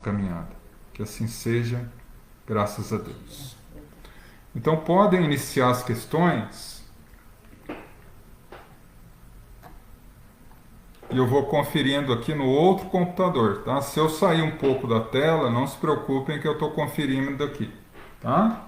caminhada. Que assim seja, graças a Deus. Então podem iniciar as questões e eu vou conferindo aqui no outro computador, tá? Se eu sair um pouco da tela, não se preocupem que eu estou conferindo daqui, tá?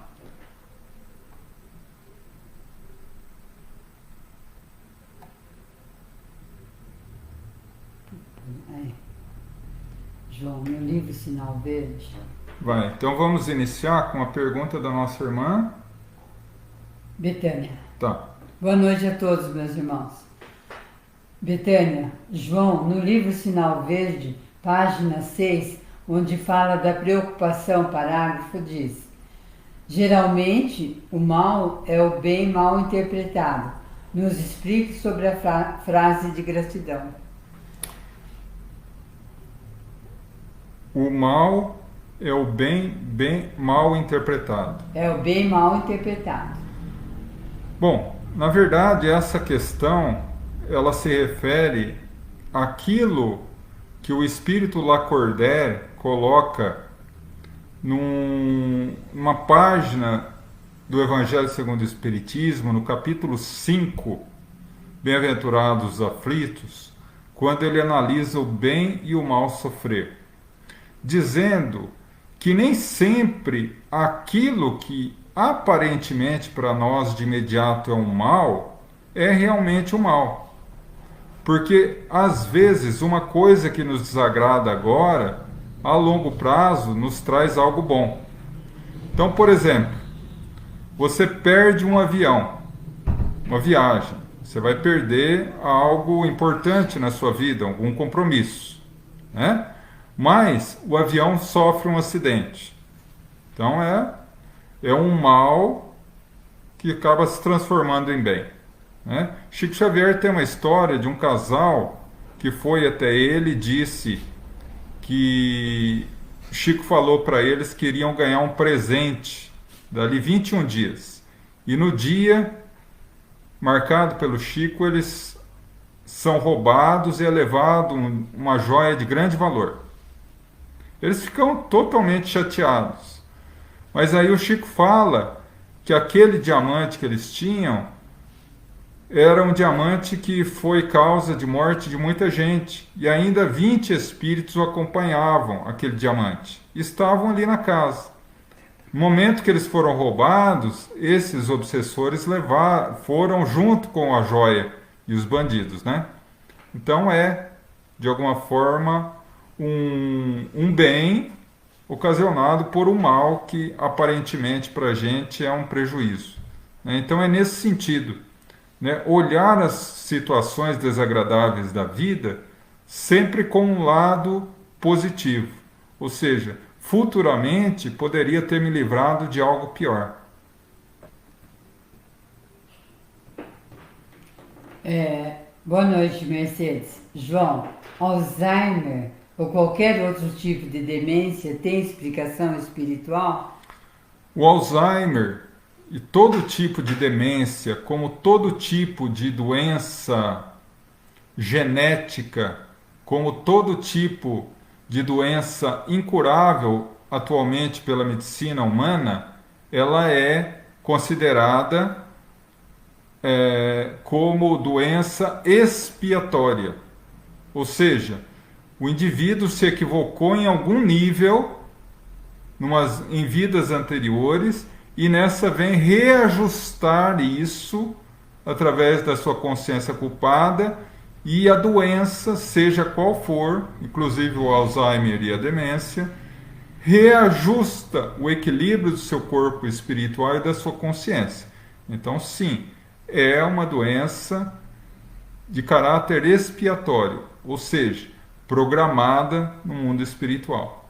João, meu livro Sinal Verde. Vai, então vamos iniciar com a pergunta da nossa irmã. Betânia. Tá. Boa noite a todos, meus irmãos. Betânia, João, no livro Sinal Verde, página 6, onde fala da preocupação, parágrafo, diz: geralmente, o mal é o bem mal interpretado. Nos explique sobre a frase de gratidão. O mal é o bem mal interpretado. É o bem mal interpretado. Bom, na verdade, essa questão, ela se refere àquilo que o Espírito Lacordaire coloca numa página do Evangelho segundo o Espiritismo, no capítulo 5, Bem-aventurados os aflitos, quando ele analisa o bem e o mal sofrer, dizendo que nem sempre aquilo que aparentemente para nós de imediato é um mal, é realmente um mal. Porque às vezes uma coisa que nos desagrada agora, a longo prazo nos traz algo bom. Então, por exemplo, você perde um avião, uma viagem, você vai perder algo importante na sua vida, algum compromisso, né? Mas o avião sofre um acidente. Então é um mal que acaba se transformando em bem, né? Chico Xavier tem uma história de um casal que foi até ele e disse que Chico falou para eles que iriam ganhar um presente dali 21 dias. E no dia marcado pelo Chico, eles são roubados e é levado uma joia de grande valor. Eles ficam totalmente chateados. Mas aí o Chico fala que aquele diamante que eles tinham era um diamante que foi causa de morte de muita gente. E ainda 20 espíritos o acompanhavam, aquele diamante. Estavam ali na casa. No momento que eles foram roubados, esses obsessores foram junto com a joia e os bandidos, né? Então de alguma forma, um bem ocasionado por um mal que aparentemente para a gente é um prejuízo, né? Então é nesse sentido, né? Olhar as situações desagradáveis da vida sempre com um lado positivo, ou seja, futuramente poderia ter me livrado de algo pior. Boa noite, Mercedes. João, Alzheimer ou qualquer outro tipo de demência tem explicação espiritual? O Alzheimer e todo tipo de demência, como todo tipo de doença genética, como todo tipo de doença incurável atualmente pela medicina humana, ela é considerada como doença expiatória. Ou seja, o indivíduo se equivocou em algum nível em vidas anteriores e nessa vem reajustar isso através da sua consciência culpada, e a doença, seja qual for, inclusive o Alzheimer e a demência, reajusta o equilíbrio do seu corpo espiritual e da sua consciência. Então, sim, é uma doença de caráter expiatório, ou seja, programada no mundo espiritual.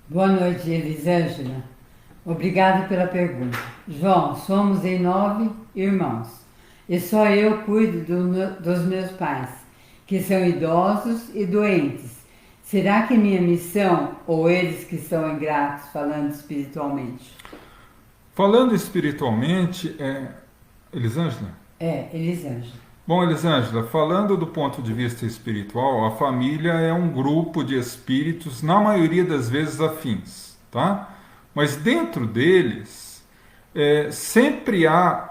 Boa noite, Elisângela. Obrigado pela pergunta. João, somos em 9 irmãos e só eu cuido dos meus pais, que são idosos e doentes. Será que minha missão, ou eles que são ingratos, falando espiritualmente? Falando espiritualmente, Elisângela? Elisângela. Bom, Elisângela, falando do ponto de vista espiritual, a família é um grupo de espíritos, na maioria das vezes afins, tá? Mas dentro deles, sempre há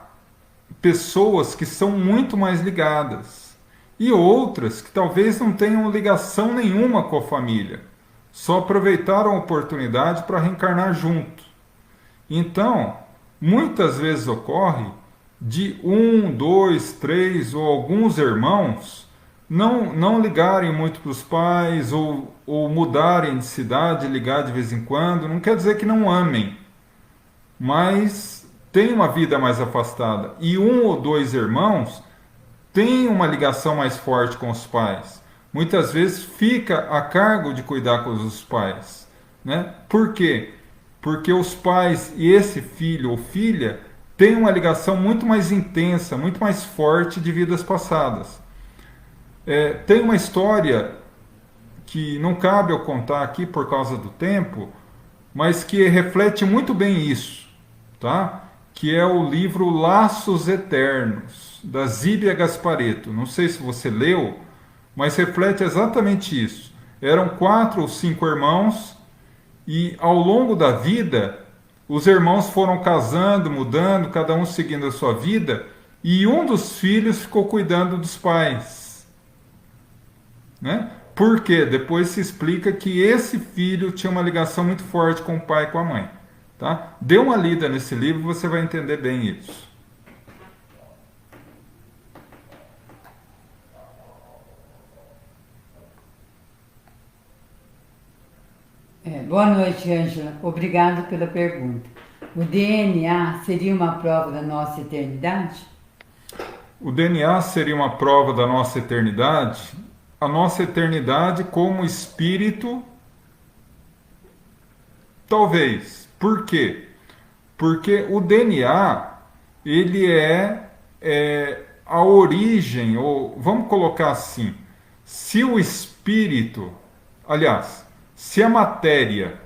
pessoas que são muito mais ligadas e outras que talvez não tenham ligação nenhuma com a família, só aproveitaram a oportunidade para reencarnar junto. Então, muitas vezes ocorre de um, dois, três ou alguns irmãos não ligarem muito para os pais ou mudarem de cidade, ligar de vez em quando. Não quer dizer que não amem, mas tem uma vida mais afastada. E um ou dois irmãos têm uma ligação mais forte com os pais. Muitas vezes fica a cargo de cuidar com os pais, né? Por quê? Porque os pais e esse filho ou filha têm uma ligação muito mais intensa, muito mais forte de vidas passadas. Tem uma história que não cabe eu contar aqui por causa do tempo, mas que reflete muito bem isso, tá? Que é o livro Laços Eternos, da Zíbia Gasparetto. Não sei se você leu, mas reflete exatamente isso. Eram 4 ou 5 irmãos e ao longo da vida os irmãos foram casando, mudando, cada um seguindo a sua vida, e um dos filhos ficou cuidando dos pais, né? Por quê? Depois se explica que esse filho tinha uma ligação muito forte com o pai e com a mãe, tá? Dê uma lida nesse livro, você vai entender bem isso. Boa noite, Ângela. Obrigado pela pergunta. O DNA seria uma prova da nossa eternidade? O DNA seria uma prova da nossa eternidade? A nossa eternidade como espírito, talvez. Por quê? Porque o DNA, ele é a origem, ou vamos colocar assim, se o espírito, aliás, se a matéria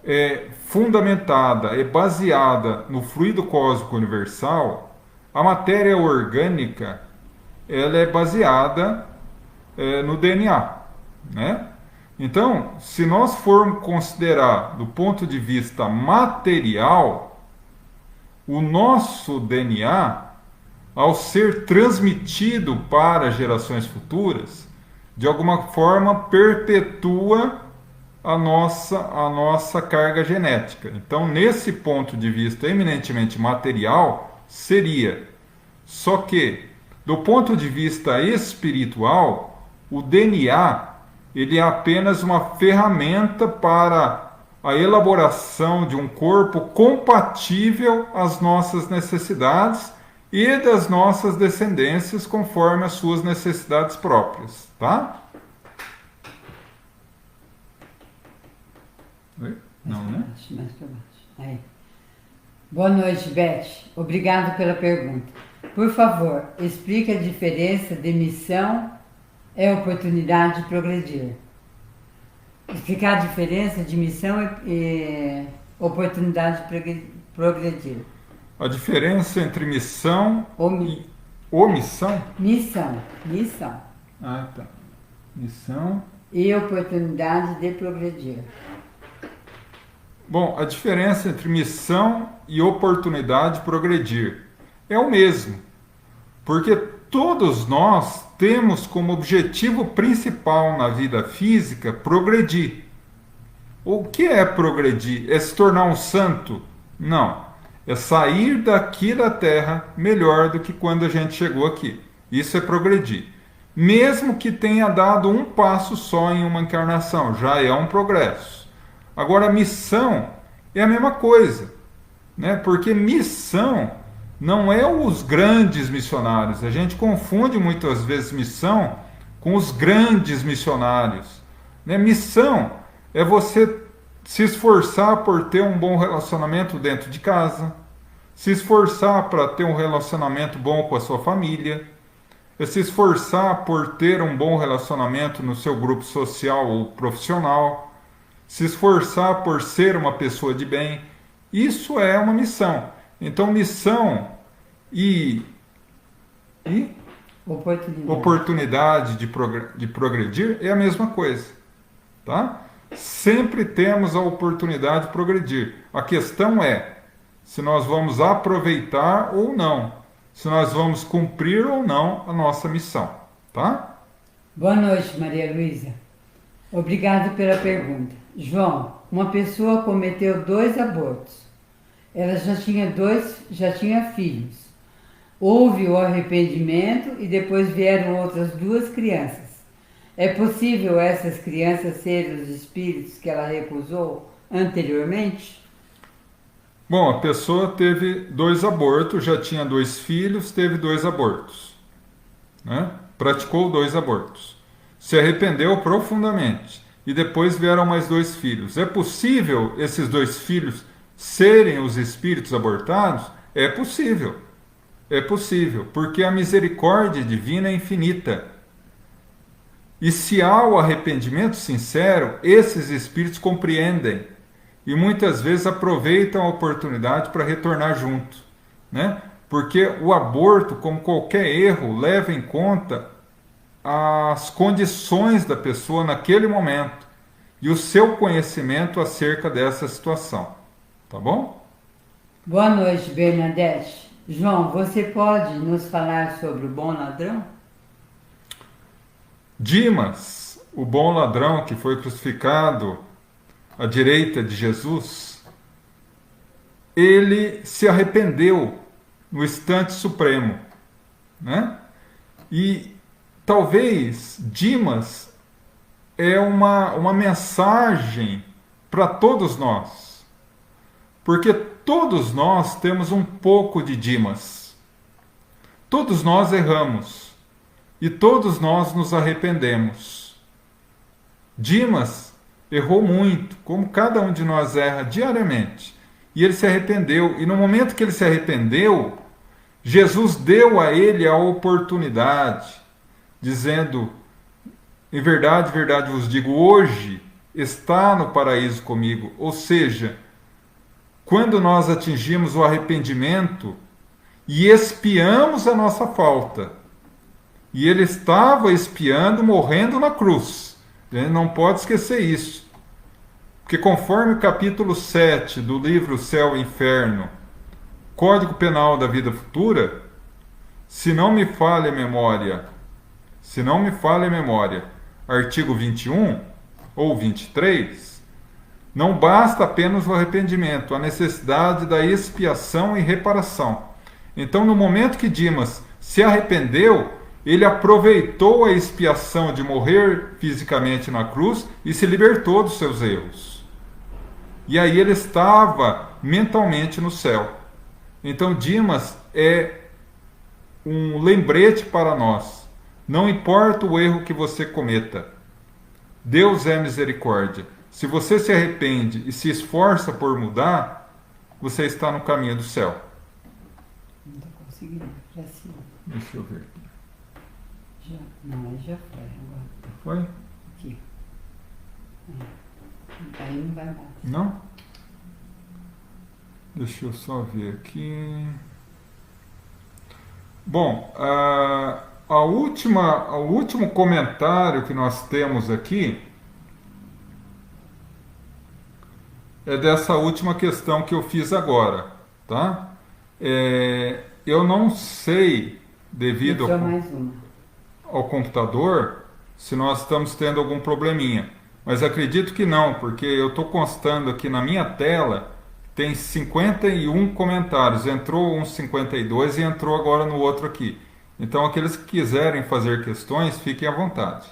é fundamentada, é baseada no fluido cósmico universal, a matéria orgânica, ela é baseada no DNA, né? Então, se nós formos considerar do ponto de vista material, o nosso DNA, ao ser transmitido para gerações futuras, de alguma forma perpetua a nossa carga genética. Então, nesse ponto de vista eminentemente material, seria. Só que, do ponto de vista espiritual, o DNA ele é apenas uma ferramenta para a elaboração de um corpo compatível às nossas necessidades e das nossas descendências conforme as suas necessidades próprias, tá? Não, né? Mais para baixo. Aí. Boa noite, Beth. Obrigado pela pergunta. Por favor, explique a diferença de missão e oportunidade de progredir. Explicar a diferença de missão e oportunidade de progredir. A diferença entre missão e omissão? Missão. Ah, tá. Missão e oportunidade de progredir. Bom, a diferença entre missão e oportunidade de progredir é o mesmo, porque todos nós temos como objetivo principal na vida física progredir. O que é progredir? É se tornar um santo? Não. É sair daqui da Terra melhor do que quando a gente chegou aqui. Isso é progredir. Mesmo que tenha dado um passo só em uma encarnação, já é um progresso. Agora, missão é a mesma coisa, né? Porque missão não é os grandes missionários. A gente confunde muitas vezes missão com os grandes missionários, né? Missão é você se esforçar por ter um bom relacionamento dentro de casa, se esforçar para ter um relacionamento bom com a sua família, é se esforçar por ter um bom relacionamento no seu grupo social ou profissional, se esforçar por ser uma pessoa de bem. Isso é uma missão. Então, missão e e Oportunidade. oportunidade de progredir é a mesma coisa, tá? Sempre temos a oportunidade de progredir. A questão é se nós vamos aproveitar ou não, se nós vamos cumprir ou não a nossa missão, tá? Boa noite, Maria Luísa. Obrigado pela pergunta. João, uma pessoa cometeu 2 abortos. Ela já tinha filhos. Houve o arrependimento e depois vieram outras 2 crianças. É possível essas crianças serem os espíritos que ela recusou anteriormente? Bom, a pessoa teve 2 abortos, já tinha 2 filhos, teve 2 abortos, né? Praticou 2 abortos, se arrependeu profundamente e depois vieram mais 2 filhos. É possível esses 2 filhos serem os espíritos abortados? É possível, porque a misericórdia divina é infinita. E se há o arrependimento sincero, esses espíritos compreendem e muitas vezes aproveitam a oportunidade para retornar junto, né? Porque o aborto, como qualquer erro, leva em conta as condições da pessoa naquele momento e o seu conhecimento acerca dessa situação, tá bom? Boa noite, Bernadette. João, você pode nos falar sobre o bom ladrão? Dimas, o bom ladrão que foi crucificado à direita de Jesus, ele se arrependeu no instante supremo, né? E talvez Dimas é uma mensagem para todos nós, porque todos nós temos um pouco de Dimas, todos nós erramos e todos nós nos arrependemos. Dimas errou muito, como cada um de nós erra diariamente. E ele se arrependeu. E no momento que ele se arrependeu, Jesus deu a ele a oportunidade, dizendo: em verdade vos digo, hoje está no paraíso comigo. Ou seja, quando nós atingimos o arrependimento e expiamos a nossa falta, e ele estava expiando, morrendo na cruz. A gente não pode esquecer isso. Porque conforme o capítulo 7 do livro Céu e Inferno, Código Penal da Vida Futura, se não me falha a memória, artigo 21 ou 23, não basta apenas o arrependimento, a necessidade da expiação e reparação. Então, no momento que Dimas se arrependeu, ele aproveitou a expiação de morrer fisicamente na cruz e se libertou dos seus erros. E aí ele estava mentalmente no céu. Então Dimas é um lembrete para nós. Não importa o erro que você cometa, Deus é misericórdia. Se você se arrepende e se esforça por mudar, você está no caminho do céu. Não estou conseguindo, para cima. Deixa eu ver. Já, não, aí já foi agora. Foi? Aqui. Aí não vai mais. Não? Deixa eu só ver aqui. Bom, o último comentário que nós temos aqui é dessa última questão que eu fiz agora, tá? Eu não sei, devido ao computador, se nós estamos tendo algum probleminha, mas acredito que não, porque eu estou constando aqui na minha tela, tem 51 comentários, entrou uns 52 e entrou agora no outro aqui. Então, aqueles que quiserem fazer questões, fiquem à vontade.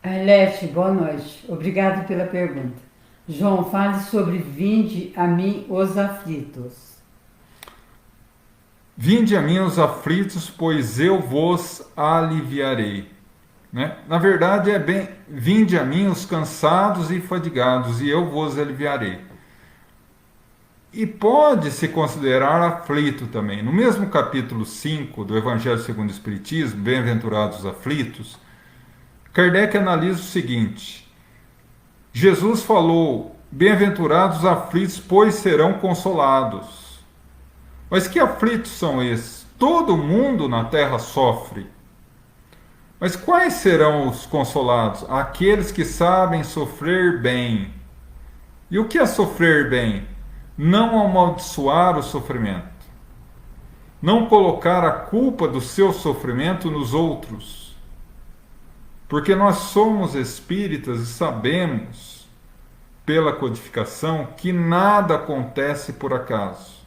Arlete, boa noite. Obrigado pela pergunta. João, fale sobre vinde a mim os aflitos. Vinde a mim os aflitos, pois eu vos aliviarei. Né? Na verdade, é bem, vinde a mim os cansados e fadigados, e eu vos aliviarei. E pode se considerar aflito também. No mesmo capítulo 5 do Evangelho segundo o Espiritismo, Bem-aventurados os aflitos, Kardec analisa o seguinte: Jesus falou, bem-aventurados os aflitos, pois serão consolados. Mas que aflitos são esses? todo mundo na terra sofre. Mas quais serão os consolados? Aqueles que sabem sofrer bem. E o que é sofrer bem? Não amaldiçoar o sofrimento. Não colocar a culpa do seu sofrimento nos outros. Porque nós somos espíritas e sabemos, pela codificação, que nada acontece por acaso.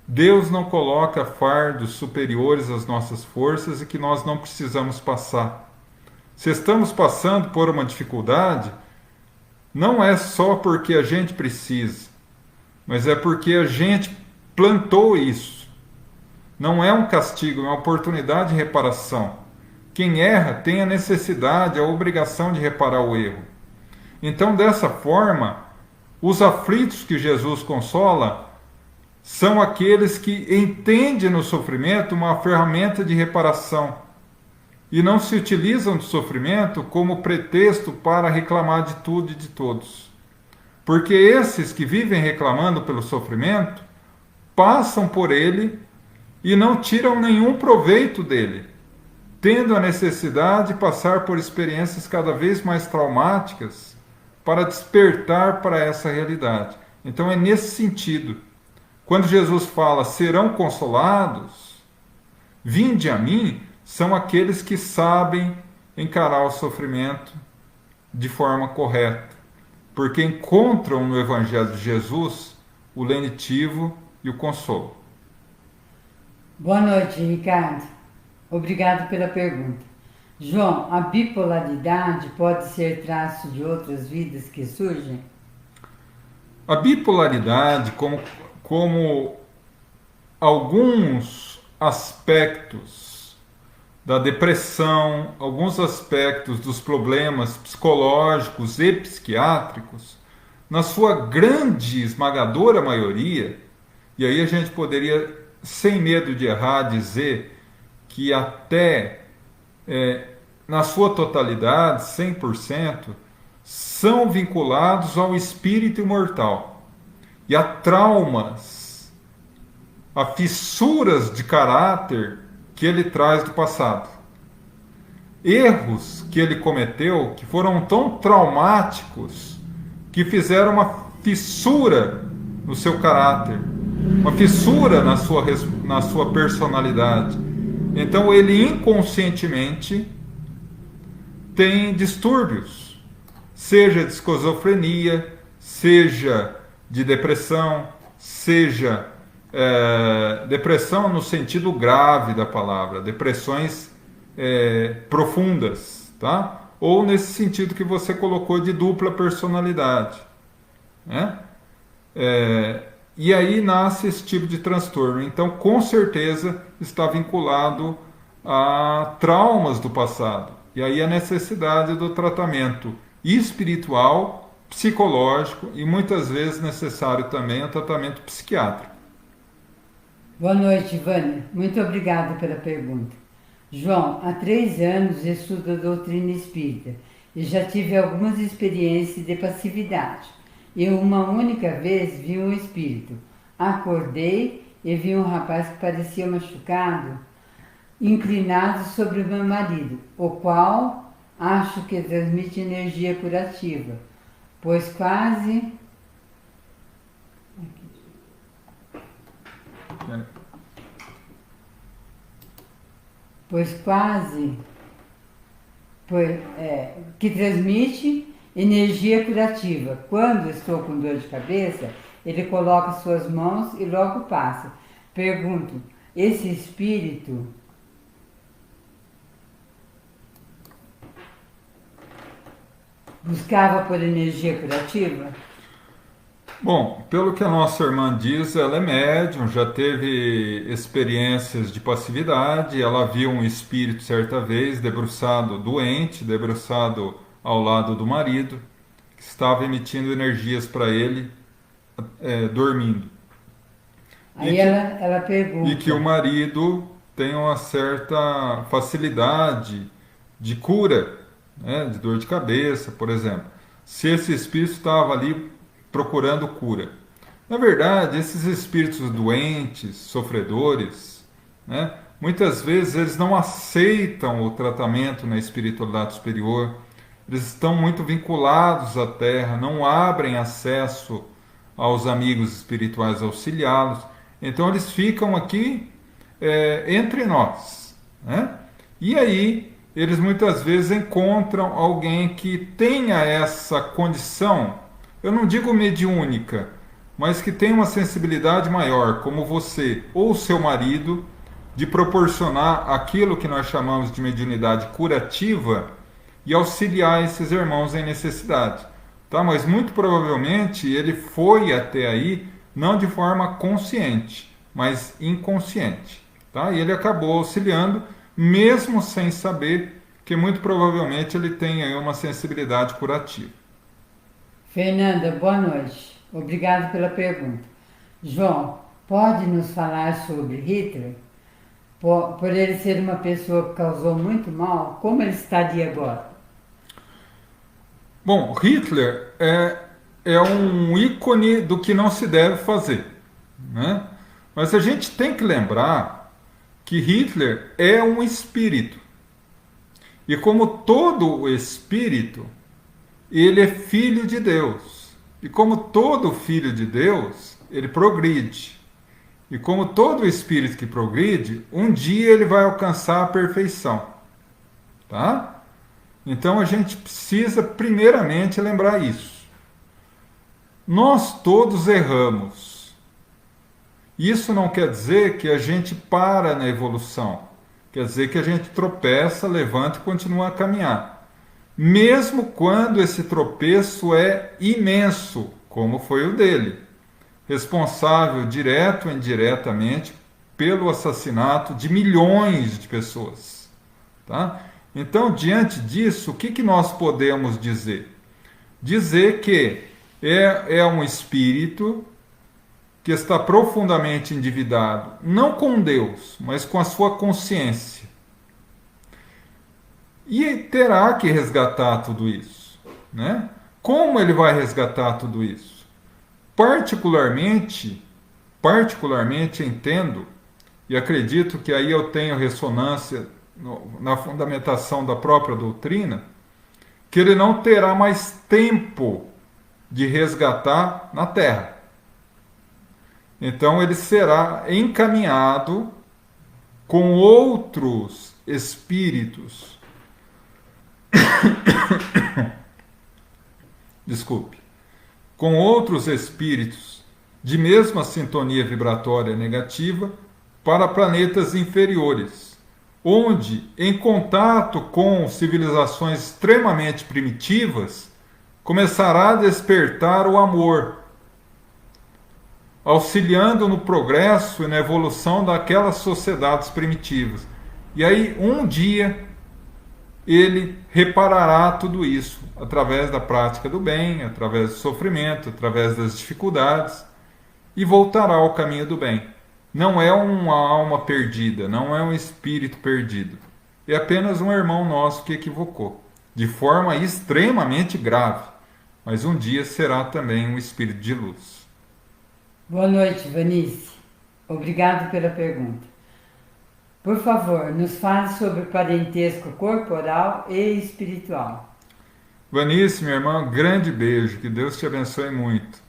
Deus não coloca fardos superiores às nossas forças e que nós não precisamos passar. Se estamos passando por uma dificuldade, não é só porque a gente precisa, mas é porque a gente plantou isso. Não é um castigo, é uma oportunidade de reparação. Quem erra tem a necessidade, a obrigação de reparar o erro. Então, dessa forma, os aflitos que Jesus consola são aqueles que entendem no sofrimento uma ferramenta de reparação e não se utilizam do sofrimento como pretexto para reclamar de tudo e de todos. Porque esses que vivem reclamando pelo sofrimento passam por ele e não tiram nenhum proveito dele, tendo a necessidade de passar por experiências cada vez mais traumáticas para despertar para essa realidade. Então é nesse sentido. Quando Jesus fala, serão consolados, vinde a mim, são aqueles que sabem encarar o sofrimento de forma correta, porque encontram no Evangelho de Jesus o lenitivo e o consolo. Boa noite, Ricardo. Obrigado pela pergunta. João, a bipolaridade pode ser traço de outras vidas que surgem? A bipolaridade, como alguns aspectos da depressão, alguns aspectos dos problemas psicológicos e psiquiátricos, na sua grande esmagadora maioria, e aí a gente poderia, sem medo de errar, dizer que até na sua totalidade, 100%, são vinculados ao espírito imortal e a traumas, a fissuras de caráter que ele traz do passado. Erros que ele cometeu que foram tão traumáticos que fizeram uma fissura no seu caráter, uma fissura na sua personalidade. Então ele inconscientemente tem distúrbios, seja de esquizofrenia, seja de depressão, seja depressão no sentido grave da palavra, depressões profundas, tá? Ou nesse sentido que você colocou de dupla personalidade, né? E aí nasce esse tipo de transtorno. Então, com certeza, está vinculado a traumas do passado. E aí a necessidade do tratamento espiritual, psicológico e muitas vezes necessário também o tratamento psiquiátrico. Boa noite, Vânia. Muito obrigada pela pergunta. João, há 3 anos estudo a doutrina espírita e já tive algumas experiências de passividade. Eu uma única vez vi um espírito. Acordei e vi um rapaz que parecia machucado, inclinado sobre o meu marido, o qual acho que transmite energia curativa, pois quase que transmite energia curativa. Quando estou com dor de cabeça, ele coloca suas mãos e logo passa. Pergunto, esse espírito buscava por energia curativa? Bom, pelo que a nossa irmã diz, ela é médium, já teve experiências de passividade, ela viu um espírito certa vez debruçado, doente, debruçado ao lado do marido, que estava emitindo energias para ele, dormindo. Aí ela pergunta... E que o marido tem uma certa facilidade de cura, né, de dor de cabeça, por exemplo. Se esse espírito estava ali procurando cura. Na verdade, esses espíritos doentes, sofredores, né, muitas vezes eles não aceitam o tratamento na espiritualidade superior, eles estão muito vinculados à Terra, não abrem acesso aos amigos espirituais auxiliá-los, então eles ficam aqui entre nós, né? E aí eles muitas vezes encontram alguém que tenha essa condição, eu não digo mediúnica, mas que tenha uma sensibilidade maior, como você ou seu marido, de proporcionar aquilo que nós chamamos de mediunidade curativa e auxiliar esses irmãos em necessidade. Tá? Mas muito provavelmente ele foi até aí não de forma consciente, mas inconsciente. Tá? E ele acabou auxiliando, mesmo sem saber que muito provavelmente ele tem aí uma sensibilidade curativa. Fernanda, boa noite. Obrigado pela pergunta. João, pode nos falar sobre Hitler? Por ele ser uma pessoa que causou muito mal, como ele estaria agora? Bom, Hitler é um ícone do que não se deve fazer, né? Mas a gente tem que lembrar que Hitler é um espírito. E como todo espírito, ele é filho de Deus. E como todo filho de Deus, ele progride. E como todo espírito que progride, um dia ele vai alcançar a perfeição. Tá? Então a gente precisa primeiramente lembrar isso. Nós todos erramos. Isso não quer dizer que a gente para na evolução. Quer dizer que a gente tropeça, levanta e continua a caminhar. Mesmo quando esse tropeço é imenso, como foi o dele, responsável direto ou indiretamente pelo assassinato de milhões de pessoas. Tá? Então, diante disso, o que nós podemos dizer? Dizer que é um espírito que está profundamente endividado, não com Deus, mas com a sua consciência. E terá que resgatar tudo isso, né? Como ele vai resgatar tudo isso? Particularmente entendo, e acredito que aí eu tenho ressonância na fundamentação da própria doutrina, que ele não terá mais tempo de resgatar na Terra. Então ele será encaminhado com outros espíritos. Desculpe. Com outros espíritos de mesma sintonia vibratória negativa para planetas inferiores, onde, em contato com civilizações extremamente primitivas, começará a despertar o amor, auxiliando no progresso e na evolução daquelas sociedades primitivas. E aí, um dia, ele reparará tudo isso através da prática do bem, através do sofrimento, através das dificuldades, e voltará ao caminho do bem. Não é uma alma perdida, não é um espírito perdido. É apenas um irmão nosso que equivocou, de forma extremamente grave, mas um dia será também um espírito de luz. Boa noite, Vanice. Obrigado pela pergunta. Por favor, nos fale sobre o parentesco corporal e espiritual. Vanice, minha irmã, grande beijo, que Deus te abençoe muito.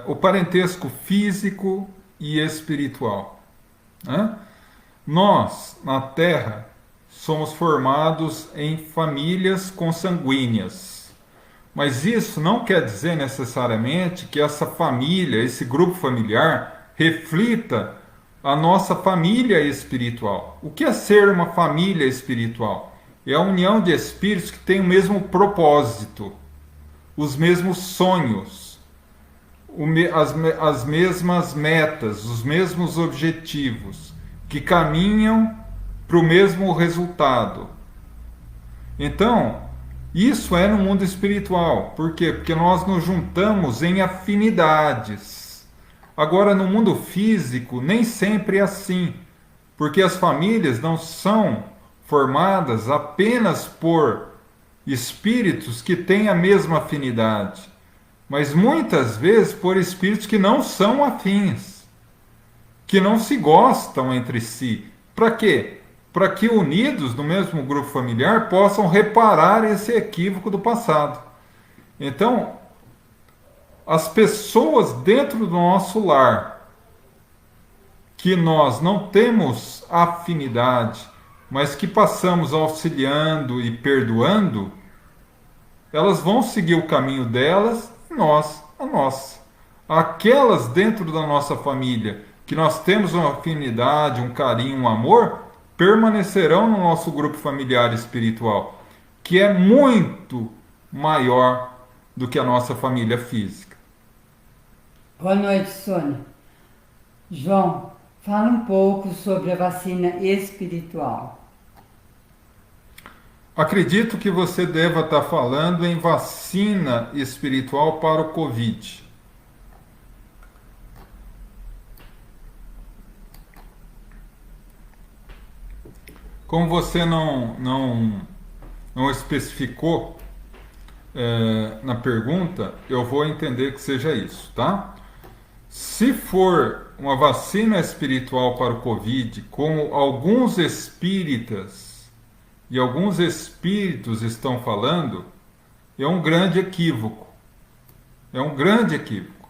O parentesco físico e espiritual. Né? Nós, na Terra, somos formados em famílias consanguíneas. Mas isso não quer dizer necessariamente que essa família, esse grupo familiar, reflita a nossa família espiritual. O que é ser uma família espiritual? É a união de espíritos que têm o mesmo propósito, os mesmos sonhos, as mesmas metas, os mesmos objetivos, que caminham para o mesmo resultado. Então, isso é no mundo espiritual. Por quê? Porque nós nos juntamos em afinidades. Agora, no mundo físico, nem sempre é assim, porque as famílias não são formadas apenas por espíritos que têm a mesma afinidade, mas muitas vezes por espíritos que não são afins, que não se gostam entre si. Para quê? Para que unidos no mesmo grupo familiar possam reparar esse equívoco do passado. Então, as pessoas dentro do nosso lar, que nós não temos afinidade, mas que passamos auxiliando e perdoando, elas vão seguir o caminho delas e nós a nossa. Aquelas dentro da nossa família, que nós temos uma afinidade, um carinho, um amor, permanecerão no nosso grupo familiar espiritual, que é muito maior do que a nossa família física. Boa noite, Sônia. João, fala um pouco sobre a vacina espiritual. Acredito que você deva estar falando em vacina espiritual para o Covid. Como você não especificou na pergunta, eu vou entender que seja isso, tá? Se for uma vacina espiritual para o Covid, como alguns espíritas e alguns espíritos estão falando, é um grande equívoco. É um grande equívoco.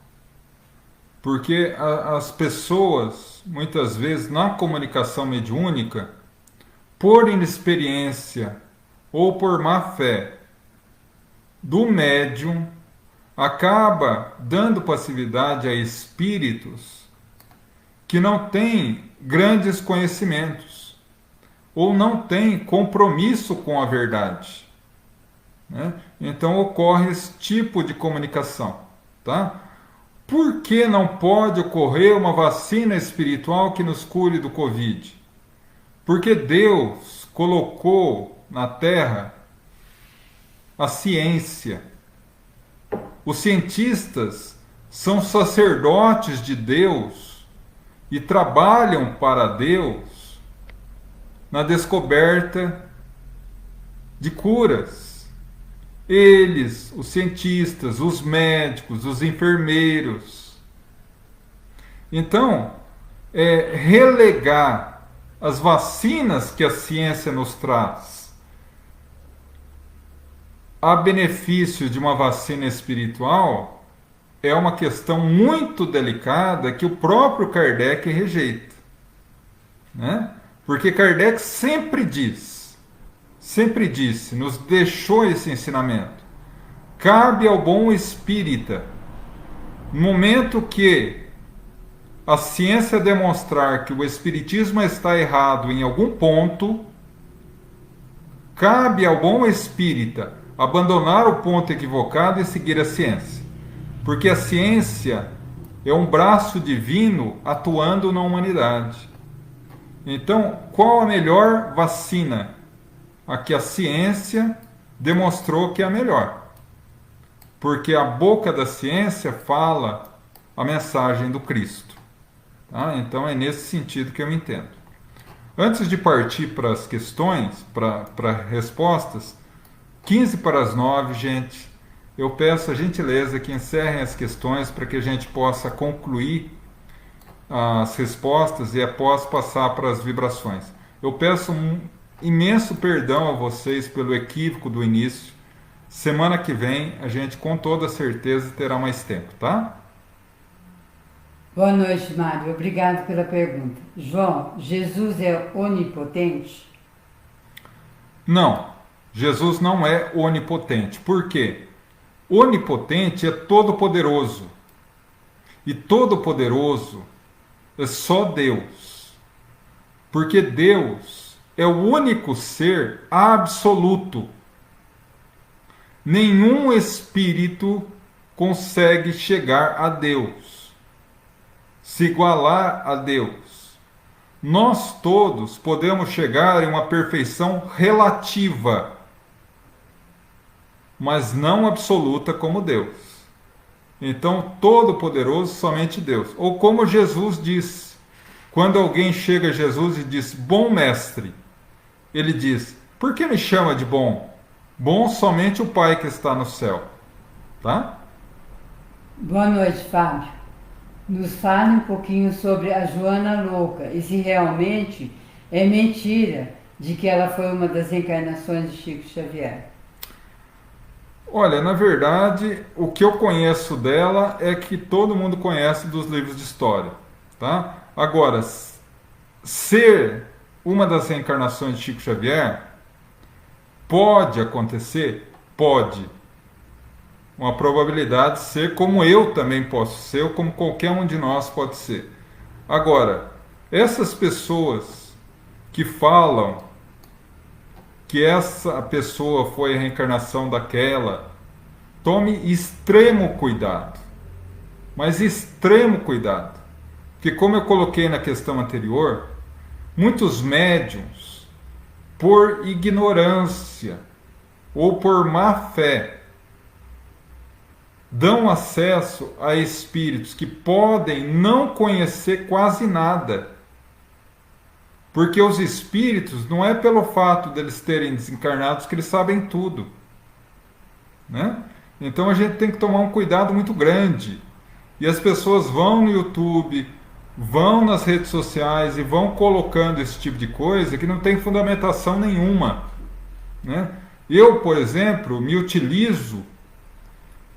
Porque as pessoas, muitas vezes, na comunicação mediúnica, por inexperiência ou por má fé do médium, acaba dando passividade a espíritos que não têm grandes conhecimentos ou não têm compromisso com a verdade, né? Então ocorre esse tipo de comunicação, tá? Por que não pode ocorrer uma vacina espiritual que nos cure do Covid? Porque Deus colocou na Terra a ciência. Os cientistas são sacerdotes de Deus e trabalham para Deus na descoberta de curas. Eles, os cientistas, os médicos, os enfermeiros. Então, relegar as vacinas que a ciência nos traz a benefício de uma vacina espiritual é uma questão muito delicada que o próprio Kardec rejeita, né? Porque Kardec sempre disse, nos deixou esse ensinamento. Cabe ao bom espírita, no momento que a ciência demonstrar que o espiritismo está errado em algum ponto, cabe ao bom espírita abandonar o ponto equivocado e seguir a ciência. Porque a ciência é um braço divino atuando na humanidade. Então, qual a melhor vacina? A que a ciência demonstrou que é a melhor. Porque a boca da ciência fala a mensagem do Cristo. Tá? Então é nesse sentido que eu entendo. Antes de partir para as questões, para respostas, 15 para as 9, gente, eu peço a gentileza que encerrem as questões para que a gente possa concluir as respostas e após passar para as vibrações. Eu peço um imenso perdão a vocês pelo equívoco do início. Semana que vem a gente com toda certeza terá mais tempo, tá? Boa noite, Mário. Obrigado pela pergunta. João, Jesus é onipotente? Não, Jesus não é onipotente. Por quê? Onipotente é todo-poderoso. E todo-poderoso é só Deus. Porque Deus é o único ser absoluto. Nenhum espírito consegue chegar a Deus, se igualar a Deus. Nós todos podemos chegar em uma perfeição relativa, mas não absoluta como Deus. Então, todo-poderoso somente Deus. Ou como Jesus diz, quando alguém chega a Jesus e diz, bom mestre, ele diz, por que me chama de bom? Bom somente o Pai que está no céu. Tá? Boa noite, Fábio. Nos fale um pouquinho sobre a Joana Louca e se realmente é mentira de que ela foi uma das reencarnações de Chico Xavier. Olha, na verdade, o que eu conheço dela é que todo mundo conhece dos livros de história, tá? Agora, ser uma das reencarnações de Chico Xavier pode acontecer? Pode. Uma probabilidade de ser como eu também posso ser, ou como qualquer um de nós pode ser. Agora, essas pessoas que falam que essa pessoa foi a reencarnação daquela, tome extremo cuidado. Mas extremo cuidado. Porque como eu coloquei na questão anterior, muitos médiuns, por ignorância ou por má fé, dão acesso a espíritos que podem não conhecer quase nada. Porque os espíritos, não é pelo fato deles terem desencarnados que eles sabem tudo, né? Então a gente tem que tomar um cuidado muito grande. E as pessoas vão no YouTube, vão nas redes sociais e vão colocando esse tipo de coisa que não tem fundamentação nenhuma, né? Eu, por exemplo, me utilizo,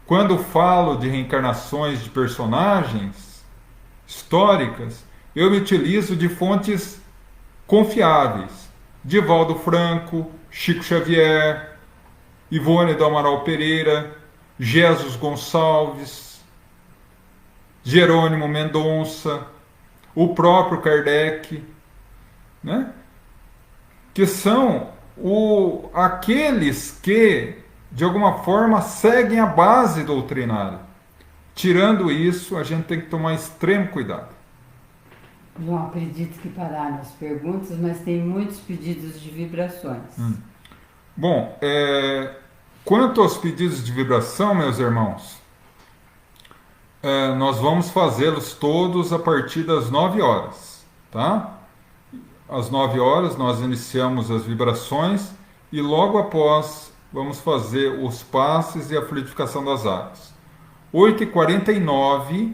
quando falo de reencarnações de personagens históricas, eu me utilizo de fontes confiáveis. Divaldo Franco, Chico Xavier, Ivone do Amaral Pereira, Jesus Gonçalves, Jerônimo Mendonça, o próprio Kardec, né? Que são aqueles que, de alguma forma, seguem a base doutrinária. Tirando isso, a gente tem que tomar extremo cuidado. João, acredito que pararam as perguntas, mas tem muitos pedidos de vibrações. Bom, quanto aos pedidos de vibração, meus irmãos, nós vamos fazê-los todos a partir das 9 horas, tá? Às 9 horas nós iniciamos as vibrações e logo após vamos fazer os passes e a fluidificação das águas. 8h49,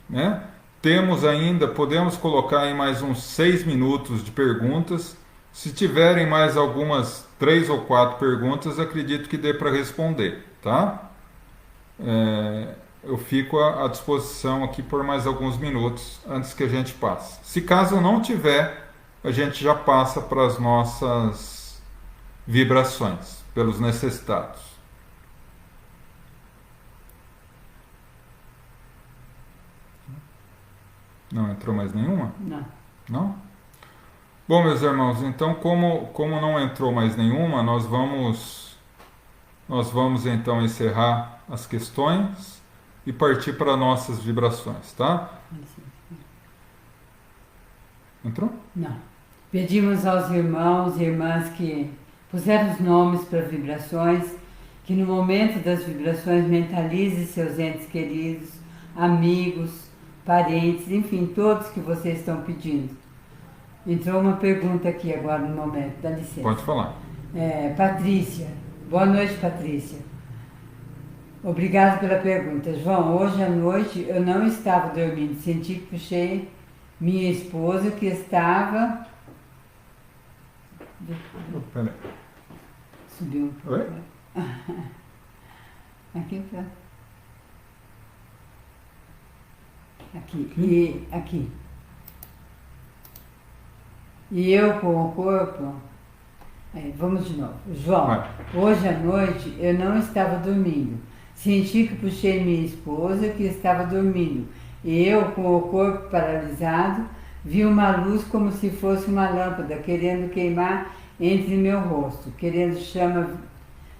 né? Temos ainda, podemos colocar aí mais uns 6 minutos de perguntas. Se tiverem mais algumas 3 ou 4 perguntas, acredito que dê para responder, tá? Eu fico à disposição aqui por mais alguns minutos antes que a gente passe. Se caso não tiver, a gente já passa para as nossas vibrações, pelos necessitados. Não entrou mais nenhuma? Não. Não? Bom, meus irmãos, então como não entrou mais nenhuma, nós vamos então encerrar as questões e partir para nossas vibrações, tá? Entrou? Não. Pedimos aos irmãos e irmãs que puseram os nomes para vibrações, que no momento das vibrações mentalize seus entes queridos, amigos, parentes, enfim, todos que vocês estão pedindo. Entrou uma pergunta aqui agora no momento, dá licença. Pode falar. Patrícia. Boa noite, Patrícia. Obrigado pela pergunta. João, hoje à noite eu não estava dormindo. Senti que puxei minha esposa que estava... Peraí. Subiu. Oi? Aqui, tá. Aqui. E aqui. E eu com o corpo... vamos de novo. João, Vai. Hoje à noite eu não estava dormindo. Senti que puxei minha esposa que estava dormindo. E eu, com o corpo paralisado, vi uma luz como se fosse uma lâmpada querendo queimar entre meu rosto, querendo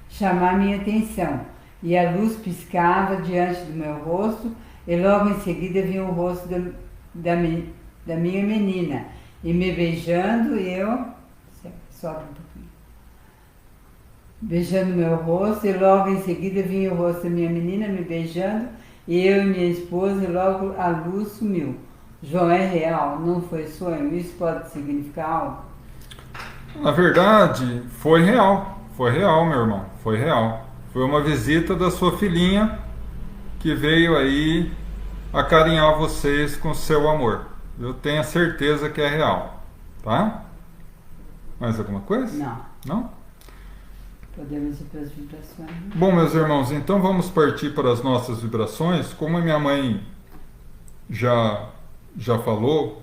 chamar minha atenção. E a luz piscava diante do meu rosto e logo em seguida vi o rosto da minha menina e me beijando e eu... Sobe um pouquinho. Beijando meu rosto, e logo em seguida vinha o rosto da minha menina me beijando, e eu e minha esposa, e logo a luz sumiu. João, é real? Não foi sonho? Isso pode significar algo? Na verdade, foi real, meu irmão, foi real. Foi uma visita da sua filhinha que veio aí acarinhar vocês com seu amor. Eu tenho a certeza que é real, tá? Mais alguma coisa? Não. Não? Podemos ir para as vibrações. Né? Bom, meus irmãos, então vamos partir para as nossas vibrações. Como a minha mãe já falou,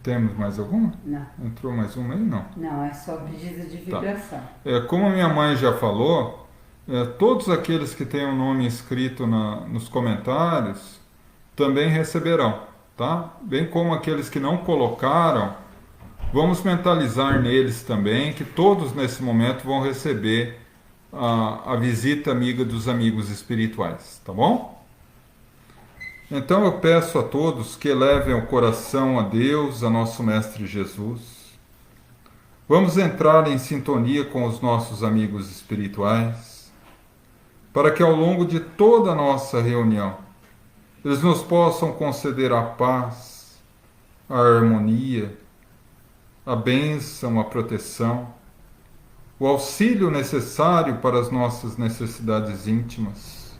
temos mais alguma? Não. Entrou mais uma aí? Não. Não, é só pedido de vibração. Como a minha mãe já falou, todos aqueles que têm o nome escrito nos comentários também receberão, tá? Bem como aqueles que não colocaram, vamos mentalizar neles também que todos nesse momento vão receber a visita amiga dos amigos espirituais, tá bom? Então eu peço a todos que elevem o coração a Deus, a nosso Mestre Jesus. Vamos entrar em sintonia com os nossos amigos espirituais, para que ao longo de toda a nossa reunião, eles nos possam conceder a paz, a harmonia, a bênção, a proteção, o auxílio necessário para as nossas necessidades íntimas.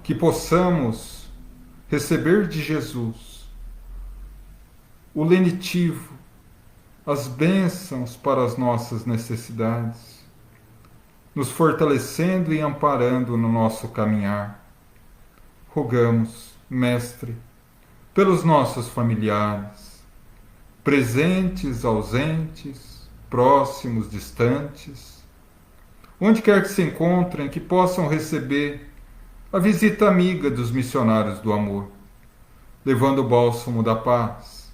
Que possamos receber de Jesus o lenitivo, as bênçãos para as nossas necessidades, nos fortalecendo e amparando no nosso caminhar. Rogamos, Mestre, pelos nossos familiares, presentes, ausentes, próximos, distantes, onde quer que se encontrem, que possam receber a visita amiga dos missionários do amor, levando o bálsamo da paz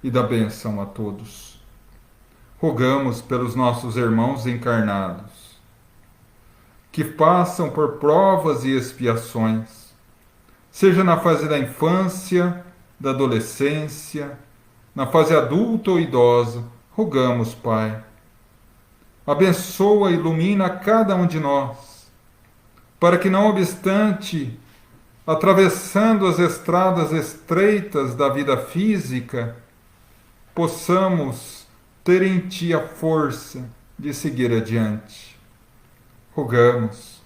e da bênção a todos. Rogamos pelos nossos irmãos encarnados, que passam por provas e expiações, seja na fase da infância, da adolescência, na fase adulta ou idosa. Rogamos, Pai, abençoa e ilumina cada um de nós, para que, não obstante, atravessando as estradas estreitas da vida física, possamos ter em Ti a força de seguir adiante. Rogamos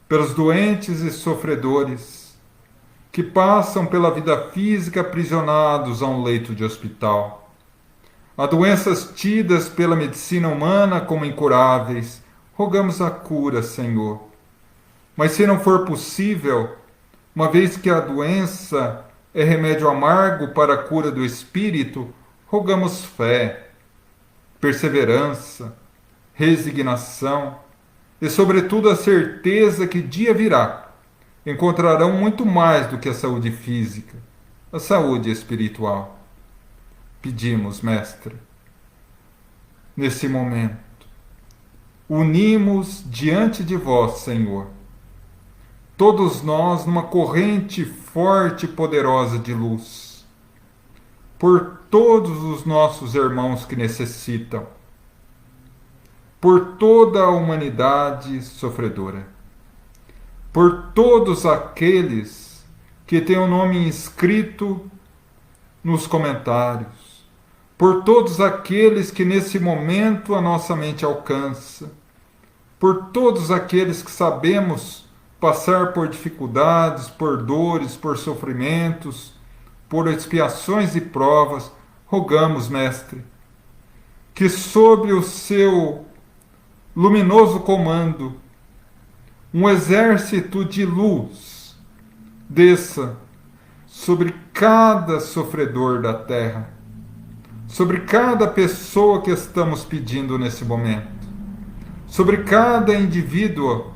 pelos doentes e sofredores que passam pela vida física aprisionados a um leito de hospital, a doenças tidas pela medicina humana como incuráveis. Rogamos a cura, Senhor. Mas se não for possível, uma vez que a doença é remédio amargo para a cura do espírito, rogamos fé, perseverança, resignação e, sobretudo, a certeza que dia virá encontrarão muito mais do que a saúde física, a saúde espiritual. Pedimos, Mestre, nesse momento, unimos diante de vós, Senhor, todos nós numa corrente forte e poderosa de luz, por todos os nossos irmãos que necessitam, por toda a humanidade sofredora, por todos aqueles que têm o nome inscrito nos comentários, por todos aqueles que nesse momento a nossa mente alcança, por todos aqueles que sabemos passar por dificuldades, por dores, por sofrimentos, por expiações e provas. Rogamos, Mestre, que sob o seu luminoso comando, um exército de luz desça sobre cada sofredor da terra, sobre cada pessoa que estamos pedindo nesse momento, sobre cada indivíduo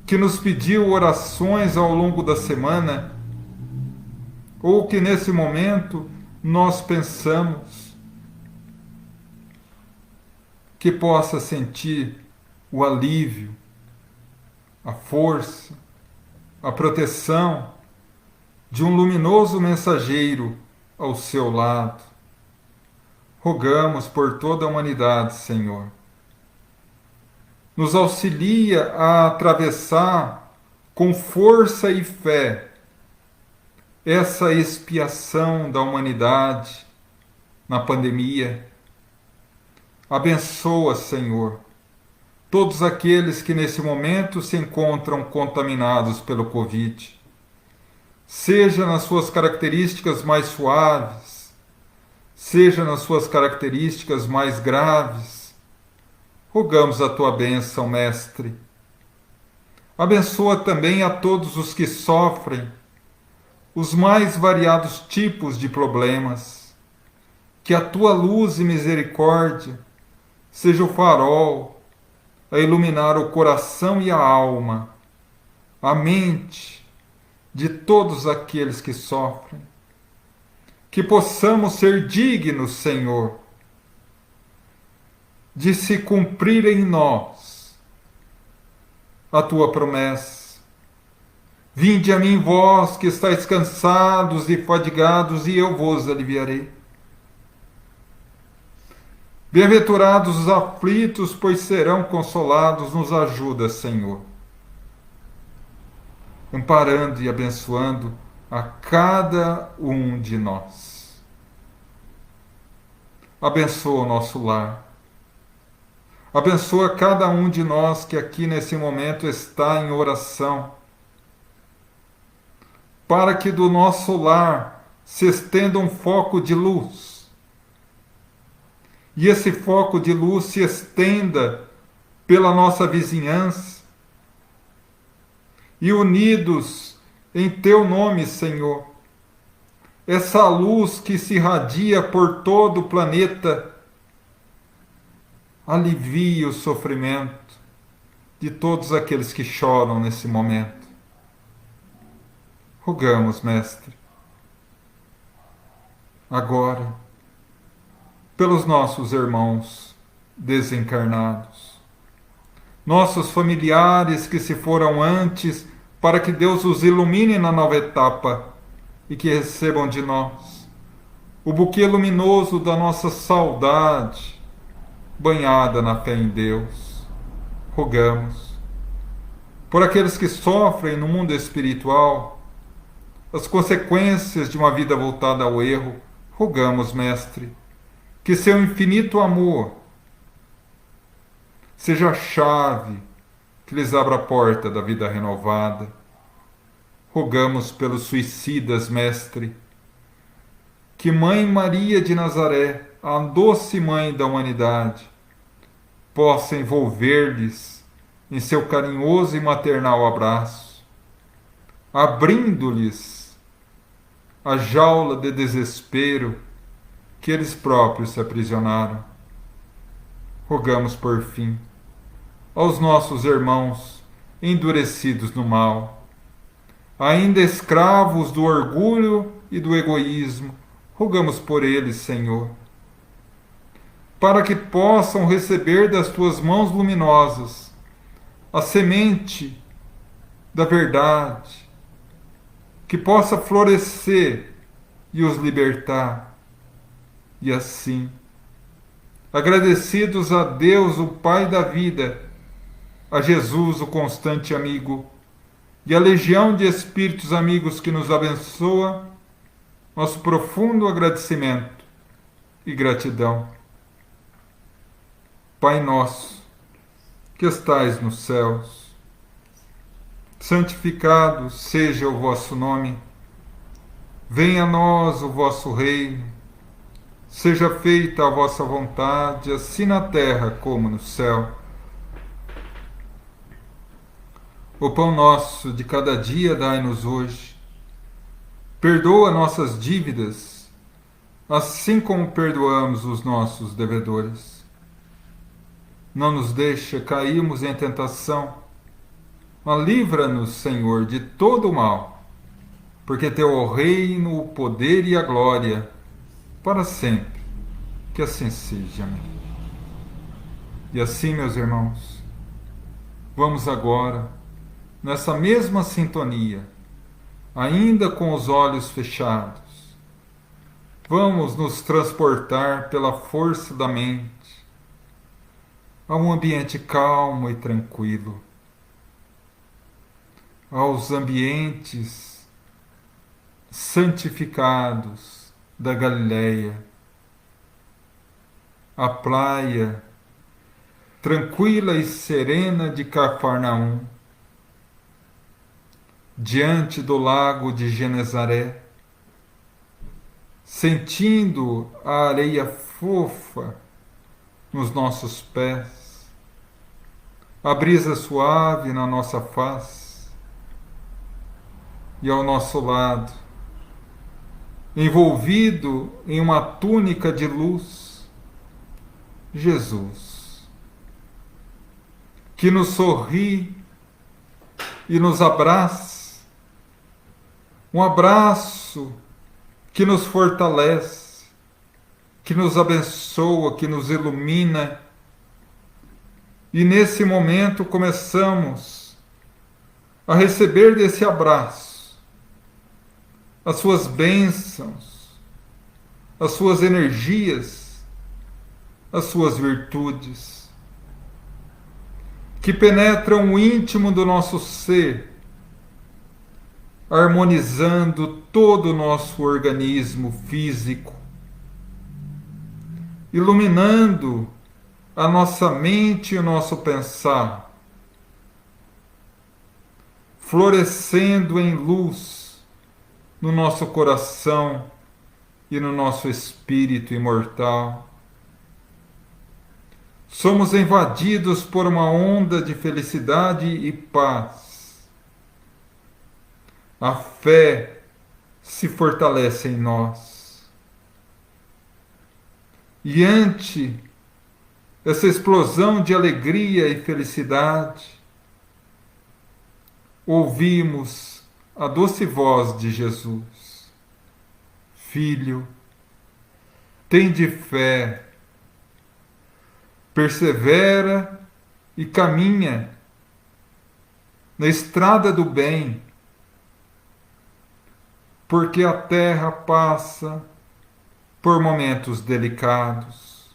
que nos pediu orações ao longo da semana, ou que nesse momento nós pensamos que possa sentir o alívio, a força, a proteção de um luminoso mensageiro ao seu lado. Rogamos por toda a humanidade, Senhor. Nos auxilia a atravessar com força e fé essa expiação da humanidade na pandemia. Abençoa, Senhor, todos aqueles que nesse momento se encontram contaminados pelo Covid, seja nas suas características mais suaves, seja nas suas características mais graves. Rogamos a tua bênção, Mestre. Abençoa também a todos os que sofrem os mais variados tipos de problemas. Que a tua luz e misericórdia seja o farol a iluminar o coração e a alma, a mente de todos aqueles que sofrem. Que possamos ser dignos, Senhor, de se cumprir em nós a tua promessa. Vinde a mim, vós que estáis cansados e fadigados, e eu vos aliviarei. Bem-aventurados os aflitos, pois serão consolados. Nos ajuda, Senhor, amparando e abençoando a cada um de nós. Abençoa o nosso lar. Abençoa cada um de nós que aqui nesse momento está em oração, para que do nosso lar se estenda um foco de luz. E esse foco de luz se estenda pela nossa vizinhança. E unidos em teu nome, Senhor, essa luz que se irradia por todo o planeta alivie o sofrimento de todos aqueles que choram nesse momento. Rogamos, Mestre, agora, pelos nossos irmãos desencarnados, nossos familiares que se foram antes, para que Deus os ilumine na nova etapa e que recebam de nós o buquê luminoso da nossa saudade, banhada na fé em Deus. Rogamos por aqueles que sofrem no mundo espiritual as consequências de uma vida voltada ao erro. Rogamos, Mestre, que seu infinito amor seja a chave que lhes abra a porta da vida renovada. Rogamos pelos suicidas, Mestre, que Mãe Maria de Nazaré, a doce Mãe da humanidade, possa envolver-lhes em seu carinhoso e maternal abraço, abrindo-lhes a jaula de desespero que eles próprios se aprisionaram. Rogamos, por fim, aos nossos irmãos endurecidos no mal, ainda escravos do orgulho e do egoísmo. Rogamos por eles, Senhor, para que possam receber das tuas mãos luminosas a semente da verdade, que possa florescer e os libertar. E assim, agradecidos a Deus, o Pai da vida, a Jesus, o constante amigo, e a legião de espíritos amigos que nos abençoa, nosso profundo agradecimento e gratidão. Pai nosso, que estais nos céus, santificado seja o vosso nome. Venha a nós o vosso reino. Seja feita a vossa vontade, assim na terra como no céu. O pão nosso de cada dia dai-nos hoje. Perdoa nossas dívidas, assim como perdoamos os nossos devedores. Não nos deixa cairmos em tentação, mas livra-nos, Senhor, de todo o mal, porque teu é o reino, o poder e a glória, para sempre. Que assim seja. Amém. E assim, meus irmãos, vamos agora, nessa mesma sintonia, ainda com os olhos fechados, vamos nos transportar pela força da mente a um ambiente calmo e tranquilo, aos ambientes santificados da Galileia, a praia tranquila e serena de Cafarnaum, diante do lago de Genezaré, sentindo a areia fofa nos nossos pés, a brisa suave na nossa face e ao nosso lado, envolvido em uma túnica de luz, Jesus, que nos sorri e nos abraça, um abraço que nos fortalece, que nos abençoa, que nos ilumina. E nesse momento começamos a receber desse abraço as suas bênçãos, as suas energias, as suas virtudes, que penetram o íntimo do nosso ser, harmonizando todo o nosso organismo físico, iluminando a nossa mente e o nosso pensar, florescendo em luz no nosso coração e no nosso espírito imortal. Somos invadidos por uma onda de felicidade e paz. A fé se fortalece em nós. E ante essa explosão de alegria e felicidade, ouvimos a doce voz de Jesus: Filho, tende fé, persevera e caminha na estrada do bem, porque a terra passa por momentos delicados.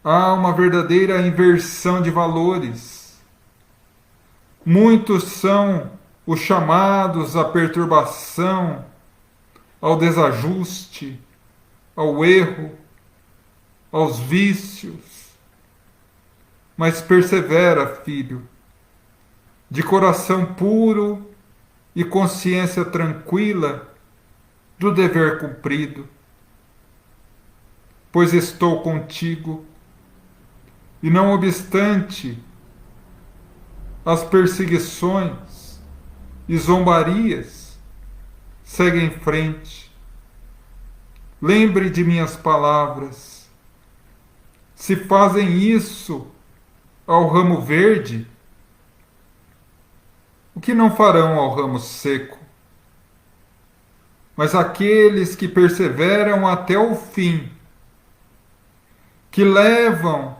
Há uma verdadeira inversão de valores. Muitos são os chamados à perturbação, ao desajuste, ao erro, aos vícios. Mas persevera, filho, de coração puro e consciência tranquila do dever cumprido, pois estou contigo, e não obstante as perseguições e zombarias, segue em frente. Lembre de minhas palavras. Se fazem isso ao ramo verde, o que não farão ao ramo seco? Mas aqueles que perseveram até o fim, que levam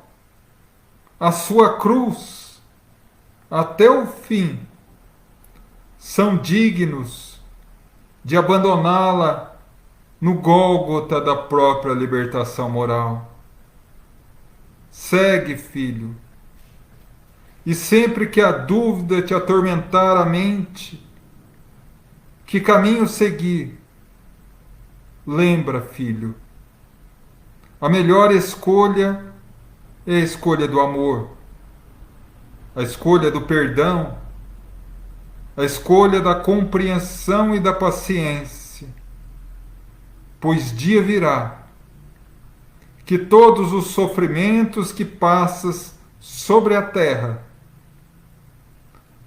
a sua cruz até o fim, são dignos de abandoná-la no Gólgota da própria libertação moral. Segue, filho, e sempre que a dúvida te atormentar a mente, que caminho seguir, lembra, filho, a melhor escolha é a escolha do amor, a escolha do perdão, a escolha da compreensão e da paciência, pois dia virá que todos os sofrimentos que passas sobre a terra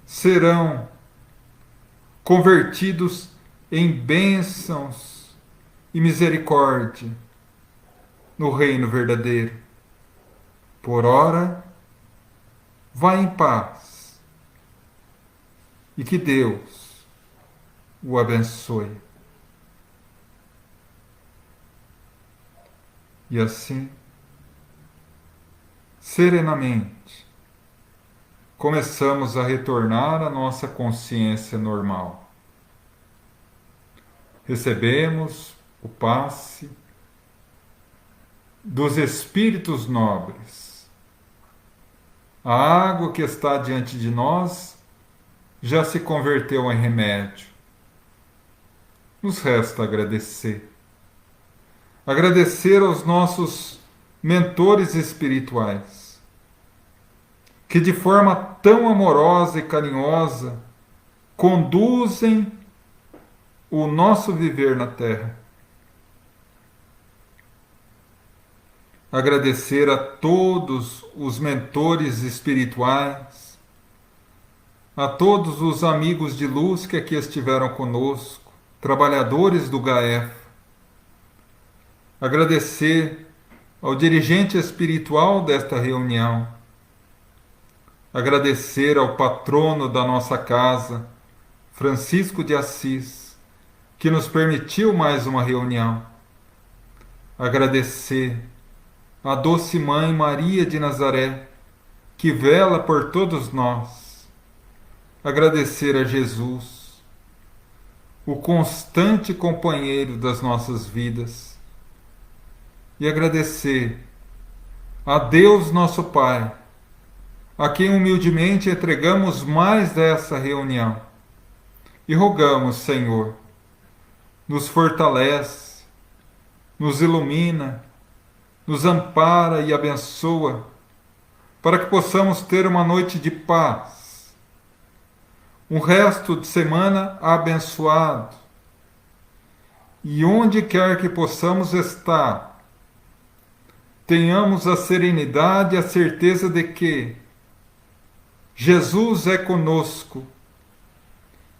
serão convertidos em bênçãos e misericórdia no reino verdadeiro. Por ora, vá em paz e que Deus o abençoe. E assim, serenamente, começamos a retornar à nossa consciência normal. Recebemos o passe dos espíritos nobres. A água que está diante de nós já se converteu em remédio. Nos resta agradecer. Agradecer aos nossos mentores espirituais, que de forma tão amorosa e carinhosa conduzem o nosso viver na Terra. Agradecer a todos os mentores espirituais, a todos os amigos de luz que aqui estiveram conosco, trabalhadores do GAEF. Agradecer ao dirigente espiritual desta reunião. Agradecer ao patrono da nossa casa, Francisco de Assis, que nos permitiu mais uma reunião. Agradecer à doce Mãe Maria de Nazaré, que vela por todos nós. Agradecer a Jesus, o constante companheiro das nossas vidas. E agradecer a Deus nosso Pai, a quem humildemente entregamos mais dessa reunião. E rogamos, Senhor, nos fortalece, nos ilumina, nos ampara e abençoa, para que possamos ter uma noite de paz, um resto de semana abençoado, e onde quer que possamos estar, tenhamos a serenidade e a certeza de que Jesus é conosco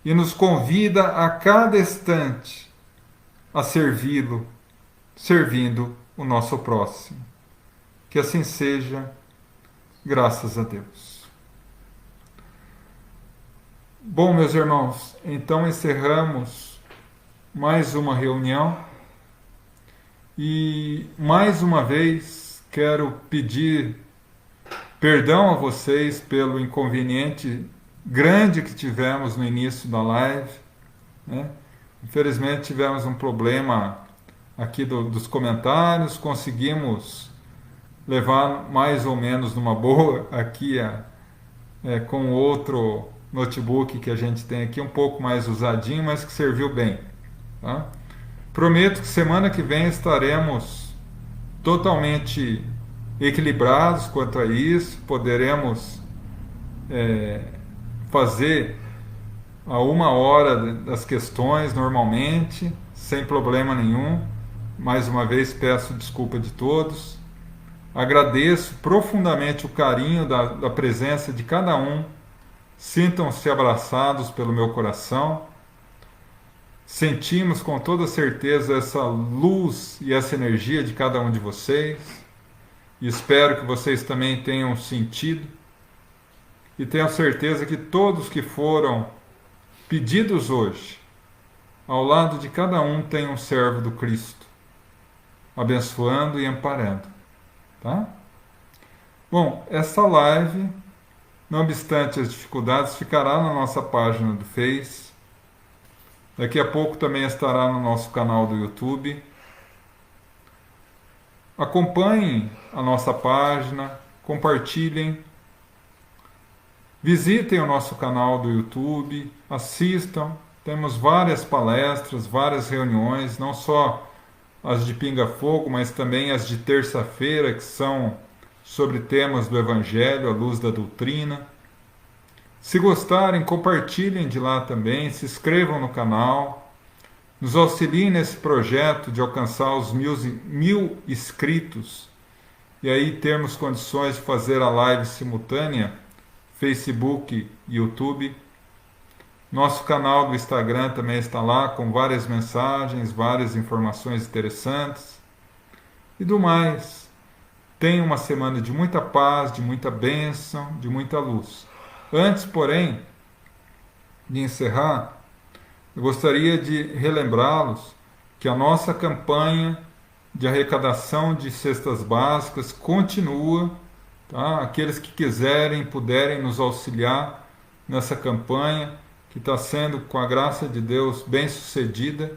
e nos convida a cada instante a servi-lo, servindo o nosso próximo. Que assim seja, graças a Deus. Bom, meus irmãos, então encerramos mais uma reunião e mais uma vez quero pedir perdão a vocês pelo inconveniente grande que tivemos no início da live, né? Infelizmente tivemos um problema aqui dos comentários, conseguimos levar mais ou menos numa boa aqui com outro notebook que a gente tem aqui, um pouco mais usadinho, mas que serviu bem, tá? Prometo que semana que vem estaremos totalmente equilibrados quanto a isso, poderemos fazer a 1 hora das questões normalmente, sem problema nenhum. Mais uma vez peço desculpa de todos. Agradeço profundamente o carinho da presença de cada um. Sintam-se abraçados pelo meu coração. Sentimos com toda certeza essa luz e essa energia de cada um de vocês. E espero que vocês também tenham sentido. E tenho certeza que todos que foram pedidos hoje, ao lado de cada um tem um servo do Cristo, abençoando e amparando, tá? Bom, essa live, não obstante as dificuldades, ficará na nossa página do Face. Daqui a pouco também estará no nosso canal do YouTube. Acompanhem a nossa página, compartilhem, visitem o nosso canal do YouTube, assistam. Temos várias palestras, várias reuniões, não só as de Pinga Fogo, mas também as de terça-feira, que são sobre temas do Evangelho, à luz da doutrina. Se gostarem, compartilhem de lá também, se inscrevam no canal, nos auxiliem nesse projeto de alcançar os 1000 inscritos e aí termos condições de fazer a live simultânea, Facebook e YouTube. Nosso canal do Instagram também está lá, com várias mensagens, várias informações interessantes. E do mais, tenha uma semana de muita paz, de muita bênção, de muita luz. Antes, porém, de encerrar, eu gostaria de relembrá-los que a nossa campanha de arrecadação de cestas básicas continua, tá? Aqueles que quiserem, puderem nos auxiliar nessa campanha, que está sendo, com a graça de Deus, bem sucedida,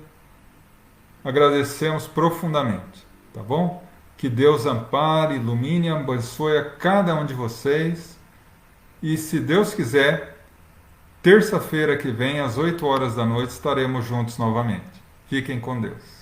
agradecemos profundamente, tá bom? Que Deus ampare, ilumine e abençoe a cada um de vocês. E se Deus quiser, terça-feira que vem, às 8 horas da noite, estaremos juntos novamente. Fiquem com Deus.